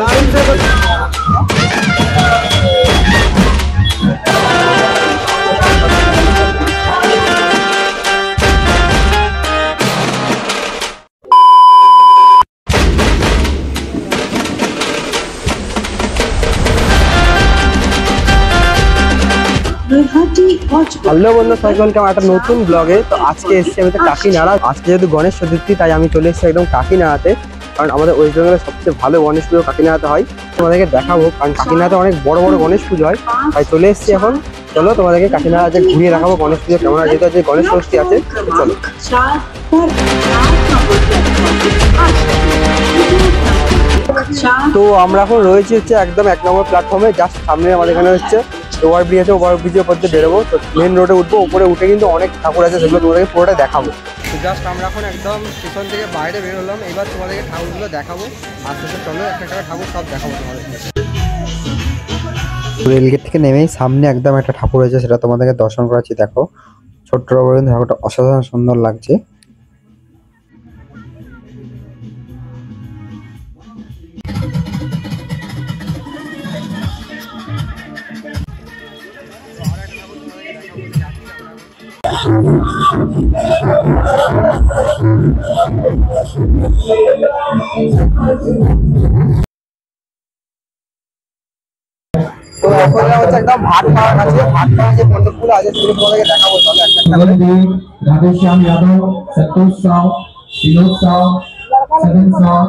Hello বন্ধু, সবাইকে একটা নতুন ব্লগে। তো আজকে এসেছি আমি তো কাকিনাড়া। আজকে যেহেতু গণেশ চতুর্থী, তাই আমি চলে এসেছি একদম কাকিনাড়াতে। কারণ আমাদের ওয়েস্ট বেঙ্গলের সবচেয়ে ভালো গণেশ পুজো কাকিনাড়াতে হয়। তোমাদেরকে দেখাবো, কারণ কাকিনাড়াতে অনেক বড় বড় গণেশ পুজো হয়, তাই চলে এসেছি এখন। চলো তোমাদেরকে কাকিনাড়াতে ঘুরিয়ে দেখাবো গণেশ পুজো কেমন হয়, যেহেতু আজকে গণেশ ষষ্ঠী আছে। চলো। তো আমরা এখন রয়েছি হচ্ছে একদম 1 নম্বর প্ল্যাটফর্মে। জাস্ট সামনে আমাদের এখানে হচ্ছে ওভারব্রিজ আছে, ওভারব্রিজের উপর দিয়ে বেরোবো। তো মেন রোডে উঠবো, উপরে উঠে কিন্তু অনেক ঠাকুর আছে, সেগুলো তোমাদেরকে পুরোটা দেখাবো। তো জাস্ট আমরা এখন একদম স্টেশন থেকে বাইরে বেরোলাম। এবার তোমাদেরকে ঠাকুরগুলো দেখাবো। আস্তে আস্তে চলো, একটা ঠাকুর সব দেখাবো তোমাদেরকে। রেলগেট থেকে নেমেই সামনে একদম একটা ঠাকুর আছে, সেটা তোমাদেরকে দর্শন করাচ্ছি। দেখো, ছোট্ট ঠাকুরটা অসাধারণ সুন্দর লাগছে। তো এখন হচ্ছে একদম ভাট পাওয়ার কাছে, ভাট পাওয়ার যে মণ্ডপগুলো আছে সেগুলো তোমাদেরকে দেখাবো। চলো একটা একটা করে। রাধেশ্যাম যাদব, সন্তোষ সাউ, বিনোদ সাউ, সদন সাউ।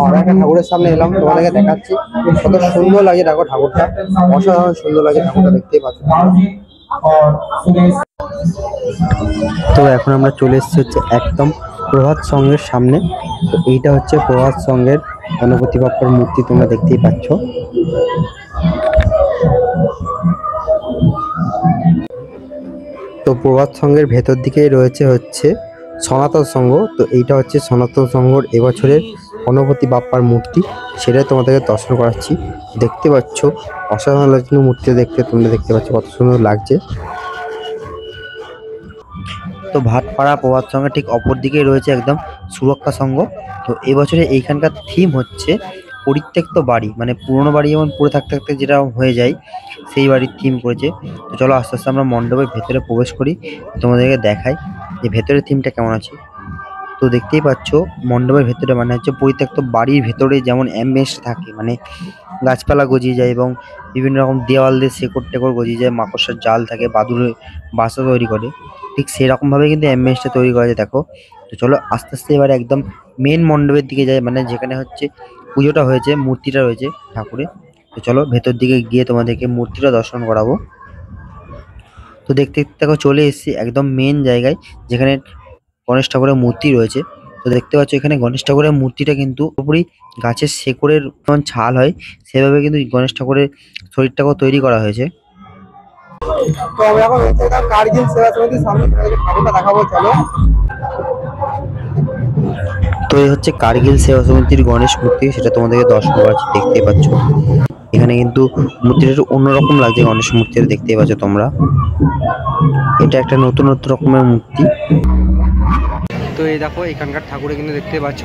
আর একটা ঠাকুরের সামনে এলাম, তোমাদেরকে দেখাচ্ছি কত সুন্দর লাগে। দেখো ঠাকুরটা অসাধারণ সুন্দর লাগে, ঠাকুরটা দেখতেই পাচ্ছ। তো এখন আমরা চলে এসেছি হচ্ছে একদম প্রভাত সংঘের সামনে। তো এইটা হচ্ছে প্রভাত সংঘের গণপতি বাপ্পার মূর্তি, তোমরা দেখতেই পাচ্ছ। তো প্রভাত সংঘের ভেতর দিকেই রয়েছে হচ্ছে সনাতন সংঘ। তো এইটা হচ্ছে সনাতন সংঘর এবছরের গণপতি বাপ্পার মূর্তি, সেটাই তোমাদেরকে দর্শন করাচ্ছি। দেখতে পাচ্ছ অসাধারণ লাগছে মূর্তি দেখতে, তোমরা দেখতে পাচ্ছ কত সুন্দর লাগছে। তো ভাটপাড়া প্রভাত সংঘের ঠিক অপর দিকেই রয়েছে একদম সুরক্ষা সংঘ। তো এবছরে এইখানকার থিম হচ্ছে পরিত্যক্ত বাড়ি, মানে পুরোনো বাড়ি যেমন পড়ে থাকতে থাকতে যেটা হয়ে যায়, সেই বাড়ির থিম করেছে। তো চলো আস্তে আস্তে আমরা মণ্ডপের ভেতরে প্রবেশ করি, তোমাদেরকে দেখাই যে ভেতরের থিমটা কেমন আছে। তো দেখতেই পাচ্ছ মণ্ডপের ভেতরে মানে হচ্ছে পরিত্যক্ত বাড়ির ভেতরে যেমন অ্যাম্বিয়েন্স থাকে, মানে গাছপালা গজিয়ে যায় এবং বিভিন্ন রকম দেওয়াল দিয়ে শেকড় টেকড় গজিয়ে যায়, মাকড়সার জাল থাকে, বাদুড়ের বাসা তৈরি করে, ঠিক সেরকম ভাবে কিন্তু অ্যাম্বিয়েন্সটা তৈরি করা যায়। দেখো, তো চলো আস্তে আস্তে এবারে একদম মেন মণ্ডপের দিকে যায়, মানে যেখানে হচ্ছে পুজোটা হয়েছে, মূর্তিটা রয়েছে ঠাকুরের। তো চলো ভেতর দিকে গিয়ে তোমাদেরকে মূর্তিটা দর্শন করাবো। তো দেখতে দেখতে দেখো চলে এসেছি একদম মেন জায়গায়, যেখানে গণেশ ঠাকুরের মূর্তি রয়েছে। তো দেখতে পাচ্ছ এখানে গণেশ ঠাকুরের মূর্তিটা কিন্তু পুরোপুরি গাছের শেকড়ের যেমন ছাল হয়, সেভাবে কিন্তু গণেশ ঠাকুরের শরীরটাকেও তৈরি করা হয়েছে। তো আমরা এখন কার্গিল সেবা সমিতির সামনে ঠাকুরটা দেখাবো, চলো। তো এই হচ্ছে কার্গিল সেবা সমিতির গণেশ মূর্তি, সেটা তোমাদেরকে দর্শন করাচ্ছি, দেখতেই পাচ্ছ। এখানে কিন্তু মূর্তিটা একটু অন্যরকম লাগছে, গণেশ মূর্তিটা দেখতেই পাচ্ছ তোমরা। এটা একটা নতুন রকমের মূর্তি। তো এই দেখো এখানকার ঠাকুরে কিন্তু দেখতে পাচ্ছ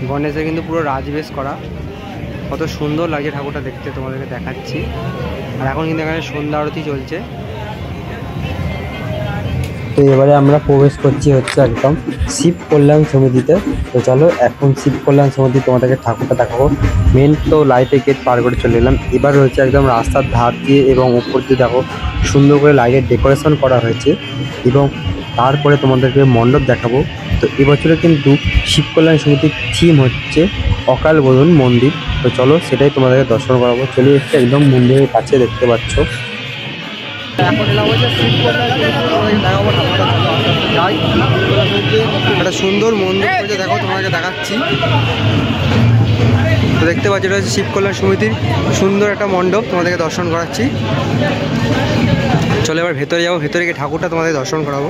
গণেশের কিন্তু পুরো রাজবেশ করা, কত সুন্দর লাগে ঠাকুরটা দেখতে, তোমাদেরকে দেখাচ্ছি। আর এখন কিন্তু এখানে সন্ধ্যা আরতি চলছে। তো এবারে আমরা প্রবেশ করছি হচ্ছে একদম শিব কল্যাণ সমিতিতে। তো চলো এখন শিব কল্যাণ সমিতি তোমাদেরকে ঠাকুরটা দেখাবো। মেন তো লাইটের গেট পার করে চলে এলাম, এবার হচ্ছে একদম রাস্তার ধার দিয়ে এবং উপর দিয়ে দেখো সুন্দর করে লাইটের ডেকোরেশন করা হয়েছে, এবং তারপরে তোমাদেরকে মণ্ডপ দেখাবো। তো এবছরে কিন্তু শিব কল্যাণ সমিতির থিম হচ্ছে অকাল বোধন মন্দির। তো চলো সেটাই তোমাদেরকে দর্শন করাবো। চলে এসেছে একদম মন্দিরের কাছে, দেখতে পাচ্ছ। এখন এলাম হচ্ছে শিব কল্যাণ সমিতি, দেখাবো ঠাকুরটা। যাই একটা সুন্দর মন্দির হয়েছে, দেখো তোমাদেরকে দেখাচ্ছি। তো দেখতে পাচ্ছি এটা হচ্ছে শিব কল্যাণ সমিতির সুন্দর একটা মণ্ডপ, তোমাদেরকে দর্শন করাচ্ছি। চলো এবার ভেতরে যাবো, ভেতরে গিয়ে ঠাকুরটা তোমাদের দর্শন করাবো।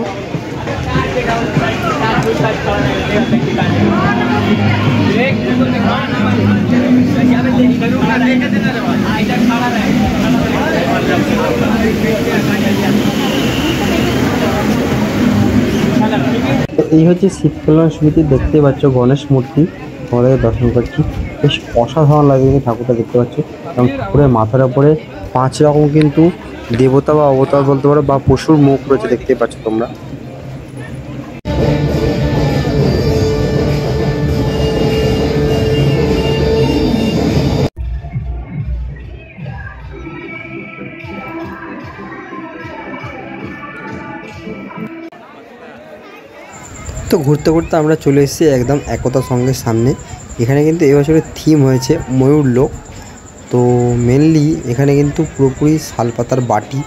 এই হচ্ছে শিব কল্যাণ সমিতি, দেখতে পাচ্ছ গণেশ মূর্তি তোমাদেরকে দর্শন করছি। বেশ অসাধারণ লাগে কিন্তু ঠাকুরটা দেখতে পাচ্ছ, এবং ঠাকুরের মাথার উপরে 5 রকম কিন্তু দেবতা বা অবতার বলতে পারো বা পশুর মুখ রয়েছে, দেখতে পাচ্ছ তোমরা। তো ঘুরতে ঘুরতে আমরা চলে এসেছি একদম একতা সঙ্গের সামনে। এখানে কিন্তু এবছরের থিম হয়েছে ময়ূর লোক। তো মেনলি এখানে কিন্তু পুরোপুরি শালপাতার বাটি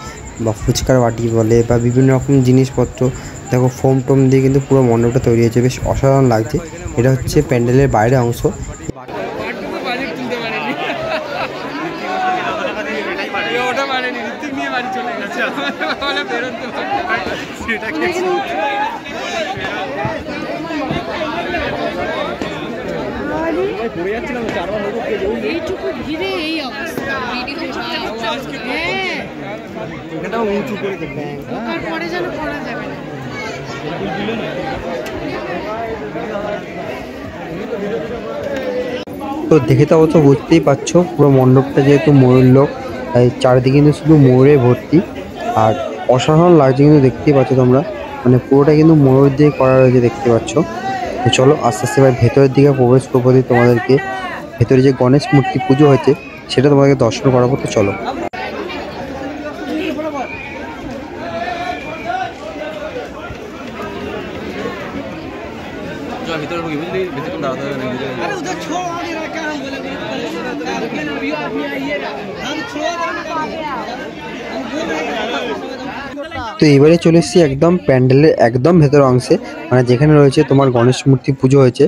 বা ফুচকার বাটি বলে বা বিভিন্ন রকম জিনিসপত্র, দেখো ফোম টোম দিয়ে কিন্তু পুরো মণ্ডপটা তৈরি হয়েছে, বেশ অসাধারণ লাগছে। এটা হচ্ছে প্যান্ডেলের বাইরের অংশ। এইটুকু ঘিরে এই অবস্থা উঁচু করে পরে যেন পড়া যাবে না। তো দেখে তো অবশ্য বুঝতেই পারছো পুরো মণ্ডপটা যেহেতু ময়ূর লোক, তাই চারিদিকে কিন্তু শুধু ময়ূরে ভর্তি, আর অসাধারণ লাগছে কিন্তু দেখতেই পাচ্ছ তোমরা, মানে পুরোটা কিন্তু ময়ূর দিয়ে করা রয়েছে দেখতে পাচ্ছ। তো চলো আস্তে আস্তে এবার ভেতরের দিকে প্রবেশ করবো, তোমাদেরকে ভেতরে যে গণেশ মূর্তি পুজো হয়েছে সেটা তোমাদেরকে দর্শন করাবো। তো চলো। তো এবারে চলে এসেছি একদম প্যান্ডেলের একদম ভেতর অংশে, মানে যেখানে রয়েছে তোমার গণেশ মূর্তি পুজো হয়েছে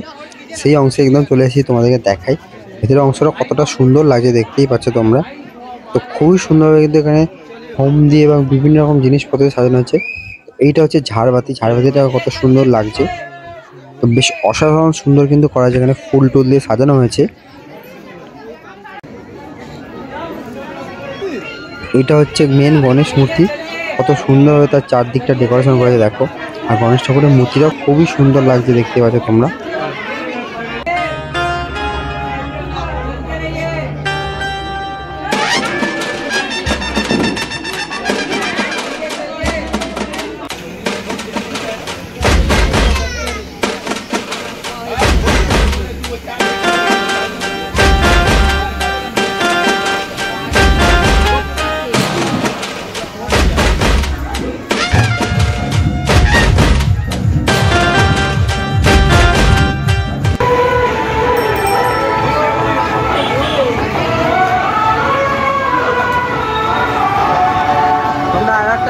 সেই অংশে একদম চলে এসেছি, তোমাদেরকে দেখাই ভেতরের অংশটা কতটা সুন্দর লাগছে, দেখতেই পাচ্ছ তোমরা। তো খুবই সুন্দরভাবে কিন্তু এখানে হোম দিয়ে এবং বিভিন্ন রকম জিনিসপত্র সাজানো হয়েছে। এইটা হচ্ছে ঝাড়বাতি, ঝাড়বাতিটা কত সুন্দর লাগছে। তো বেশ অসাধারণ সুন্দর কিন্তু করা হয়েছে, এখানে ফুল টুল দিয়ে সাজানো হয়েছে। এটা হচ্ছে মেন গণেশ মূর্তি, কত সুন্দরভাবে তার চারদিকটা ডেকোরেশন করেছে দেখো। আর গণেশ ঠাকুরের মূর্তিটাও খুবই সুন্দর লাগছে, দেখতে পাচ্ছ তোমরা।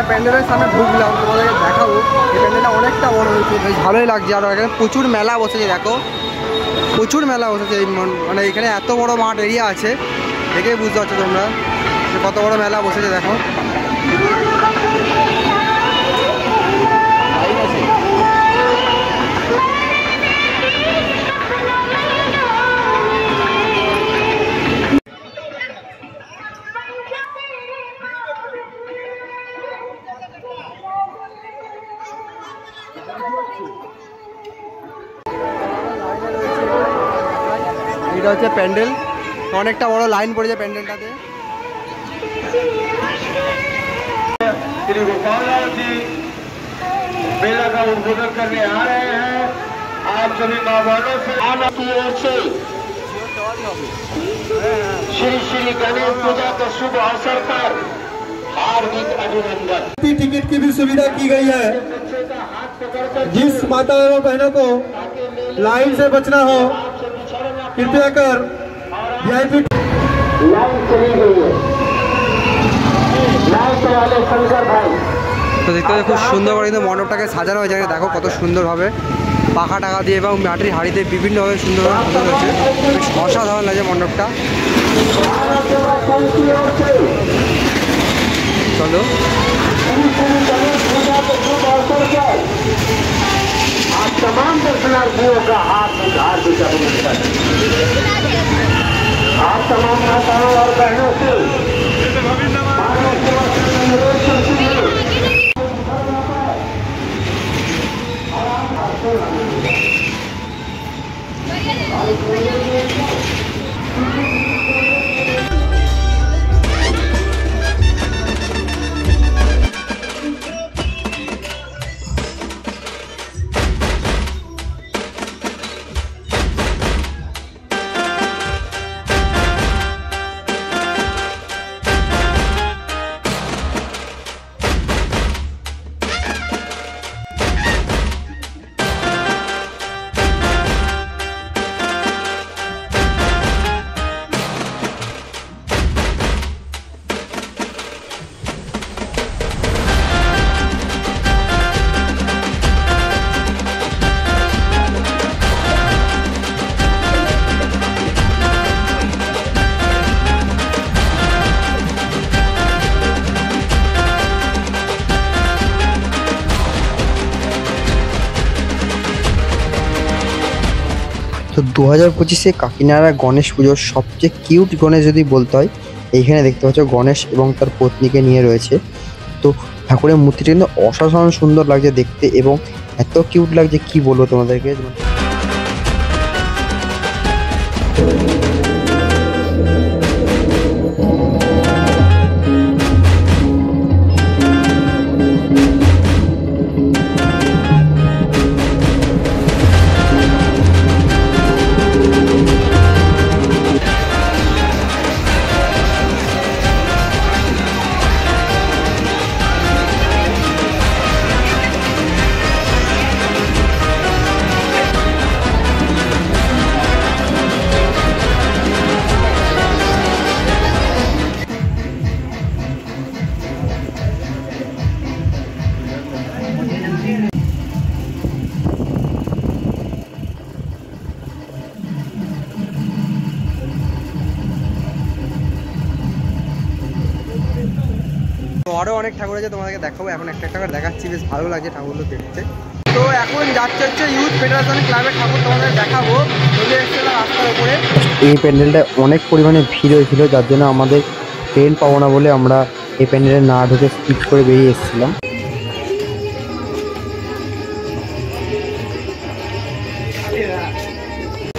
প্যান্ডেলের সামনে ঢুকলাম, তোমাদেরকে দেখাবো। এই প্যান্ডেলটা অনেকটা বড় হয়েছে, বেশ ভালোই লাগছে। আর এখানে প্রচুর মেলা বসেছে দেখো, প্রচুর মেলা বসেছে। মানে এখানে এত বড় মাঠ এরিয়া আছে, দেখেই বুঝতে পারছো তোমরা যে কত বড় মেলা বসেছে দেখো। এটা হচ্ছে প্যান্ডেল, অনেকটা বড় লাইন পড়েছে প্যান্ডেলটাতে। श्री गोपाल लाल जी मेला का उद्घाटन करने आ रहे हैं। आप सभी मां बहनों से आना की ओर से श्री श्री गणेश पूजा के शुभ अवसर पर हार्दिक अभिनंदन। टिकट की भी सुविधा की गई है। जिस माता और बहनों को लाइन से बचना हो कृपया कर वीआईपी लाइन चली गई है। लाइन वाले शंकर भाई তো দেখতে খুব সুন্দর করে কিন্তু মণ্ডপটাকে সাজানো হয়েছে, দেখো কত সুন্দরভাবে পাখা টাকা দিয়ে এবং মাটির হাড়িতে বিভিন্নভাবে সুন্দরভাবে সাজানো হয়েছে। বেশ অসাধারণ লাগে মণ্ডপটা। চলো आप तमाम दर्शनार्थियों का हार्दिक अभिनंदन। आप तमाम माताओं और बहनों से তো 2025-এ কাকিনাড়া গণেশ পুজোর সবচেয়ে কিউট গণেশ যদি বলতে হয়, এইখানে দেখতে পাচ্ছ গণেশ এবং তার পত্নীকে নিয়ে রয়েছে। তো ঠাকুরের মূর্তিটা কিন্তু অসাধারণ সুন্দর লাগছে দেখতে এবং এত কিউট লাগছে কি বলবো তোমাদেরকে। আরও অনেক ঠাকুর আছে, তোমাদেরকে দেখাবো। এখন একটা একটা করে দেখাচ্ছি, বেশ ভালো লাগছে ঠাকুরগুলো দেখতে। তো এখন যাচ্ছে হচ্ছে ইউথ ফেডারেশন ক্লাবের ঠাকুর, তোমাদের দেখাবো। চলে এসেছিল রাস্তার উপরে। এই প্যান্ডেলটা অনেক পরিমাণে ভিড় হয়েছিল, যার জন্য আমাদের ট্রেন পাবো না বলে আমরা এই প্যান্ডেলে না ঢুকে স্কিপ করে বেরিয়ে এসেছিলাম।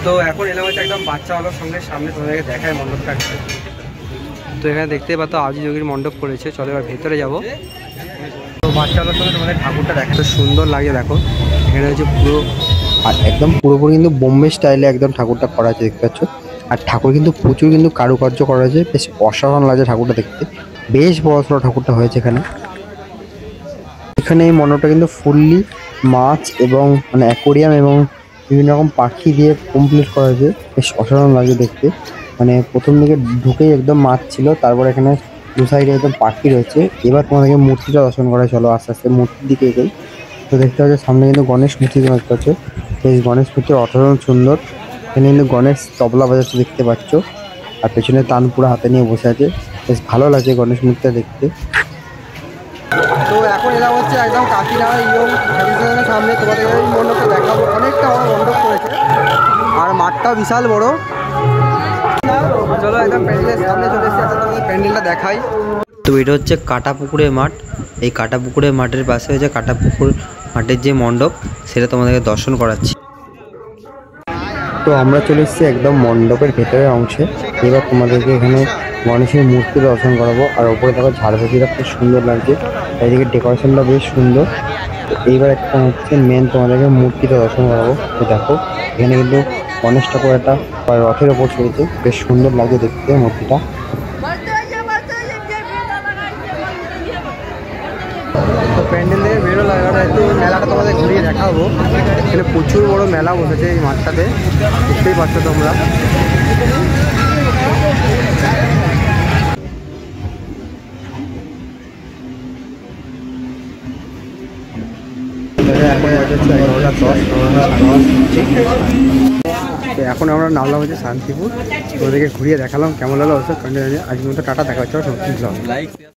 তো এখন এলাম হচ্ছে একদম বাচ্চা আলোর সঙ্গে সামনে, তোমাদেরকে দেখায় মণ্ডপটা। তো এখানে দেখতে পাতো আদি যোগীর মণ্ডপ করেছে। চলো এবার ভেতরে যাবো। তো বাচ্চা আলোর সঙ্গে তোমাদের ঠাকুরটা দেখা তো সুন্দর লাগে। দেখো এখানে হচ্ছে পুরো আর একদম পুরোপুরি কিন্তু বোম্বে স্টাইলে একদম ঠাকুরটা করা আছে, দেখতে পাচ্ছ। আর ঠাকুর কিন্তু প্রচুর কিন্তু কারুকার্য করা আছে, বেশ অসাধারণ লাগছে ঠাকুরটা দেখতে। বেশ বড় সড়ো ঠাকুরটা হয়েছে এখানে। এখানে এই মণ্ডপটা কিন্তু ফুললি মাছ এবং মানে অ্যাকোরিয়াম এবং বিভিন্ন রকম পাখি দিয়ে কমপ্লিট করা হয়েছে, বেশ অসাধারণ লাগে দেখতে। মানে প্রথম দিকে ঢুকেই একদম মাছ ছিল, তারপর এখানে দু সাইডে একদম পাখি রয়েছে। এবার তোমাদেরকে মূর্তিটা দর্শন করা, চলো আস্তে আস্তে মূর্তির দিকে এগোই। তো দেখতে পাচ্ছ সামনে কিন্তু গণেশ মূর্তি দেখতে পাচ্ছ, এই গণেশ মূর্তি অসাধারণ সুন্দর। এখানে কিন্তু গণেশ তবলা বাজাচ্ছে দেখতে পাচ্ছ, আর পেছনে তানপুরা হাতে নিয়ে বসে আছে, বেশ ভালো লাগছে গণেশ মূর্তিটা দেখতে। তো এখন এলাম হচ্ছে একদম কাকিনাড়া ইয়ং ফেডারেশনের সামনে, তোমাদের এই মণ্ডপটা দেখাবো। অনেকটা বড় মণ্ডপ করেছে আর মাঠটাও বিশাল বড়। চলো একদম প্যান্ডেলের সামনে চলে এসেছে, তোমাদের প্যান্ডেলটা দেখাই। তো এটা হচ্ছে কাটাপুকুরের মাঠ। এই কাটাপুকুরের মাঠের পাশে হচ্ছে কাটাপুকুর মাঠের যে মণ্ডপ, সেটা তোমাদেরকে দর্শন করাচ্ছি। তো আমরা চলে এসেছি একদম মণ্ডপের ভেতরের অংশে। এবার তোমাদেরকে এখানে গণেশের মূর্তি দর্শন করাবো। আর ওপরে দেখো ঝাড়বাতিটা খুব সুন্দর লাগছে, চারিদিকে ডেকোরেশনটা বেশ সুন্দর। তো এইবার একটা হচ্ছে মেন তোমাদেরকে মূর্তিটা দর্শন করাবো। তো দেখো এখানে কিন্তু গণেশ ঠাকুর একটা রথের ওপর চলেছে, বেশ সুন্দর লাগছে দেখতে মূর্তিটা। তো প্যান্ডেল থেকে বেরো লাগাটা একটু মেলাটা তোমাদের ঘুরিয়ে দেখাবো। এখানে প্রচুর বড় মেলা বসেছে এই মাঠটাতে, দেখতেই পাচ্ছ তোমরা। এখন আমরা নামলাম হচ্ছে শান্তিপুর, ওদেরকে ঘুরিয়ে দেখালাম কেমন লাগলো অবশ্যই। আজকের মতো টাটা, দেখা হচ্ছে।